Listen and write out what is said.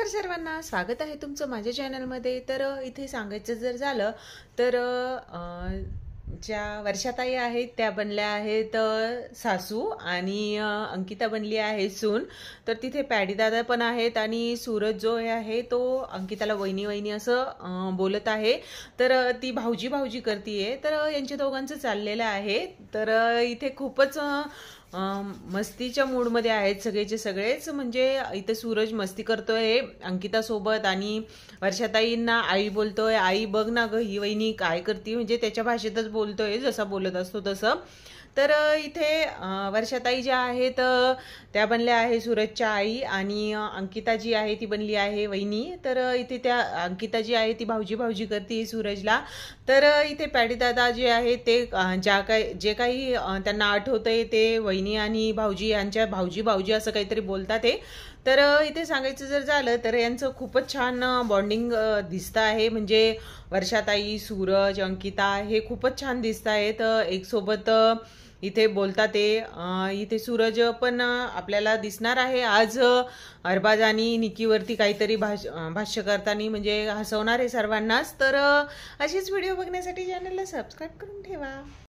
नमस्कार सर्वांना, स्वागत आहे तुमचं माझ्या चॅनलमध्ये। तर इथे सांगायचं जर झालं तर ज्या वर्षाताई आहेत त्या बनल्या आहेत सासू आणि अंकिता बनली आहे सून। तर तिथे पॅडी दादा पण आहेत आणि सूरज जो आहे तो अंकिताला वहिनी वहिनी असं बोलत आहे। तर ती भाऊजी भाऊजी करतीये। तर यांच्या दोघांचं चाललेलं आहे। तर इथे खूपच मस्तीच्या मूडमध्ये आहेत सगळेचे सगळेच। म्हणजे इथे सूरज मस्ती करतोय अंकिता सोबत आणि वर्षाताईंना आई बोलतोय, आई बघ ना ग ही वहिनी काय करते, म्हणजे त्याच्या भाषेतच बोलतोय जसा बोलत असतो तसं। तर इथे वर्षाताई ज्या आहेत त्या बनल्या आहे सूरजच्या आई आणि अंकिता जी आहे ती बनली आहे वहिनी। तर इथे त्या अंकिता जी आहे ती भाऊजी भाऊजी करते सूरजला। तर इथे पॅडी दादा जे आहे ते जे काही त्यांना आठवतंय ते वहिनी आणि भाऊजी यांच्या भाऊजी भाऊजी असं काहीतरी बोलतात ते। तर इथे सांगायचं जर झालं तर यांचं खूपच छान बॉन्डिंग दिसतं आहे। म्हणजे वर्षाताई, सूरज, अंकिता हे खूपच छान दिसत आहेत एक सोबत इथे बोलतात ते। इथे सूरज पण आपल्याला दिसणार आहे आज अरबाज आणि निकीवरती काहीतरी भाष्य करताना, म्हणजे हसवणार आहे सर्वांनाच। तर अशीच व्हिडिओ बघण्यासाठी चॅनलला सबस्क्राईब करून ठेवा।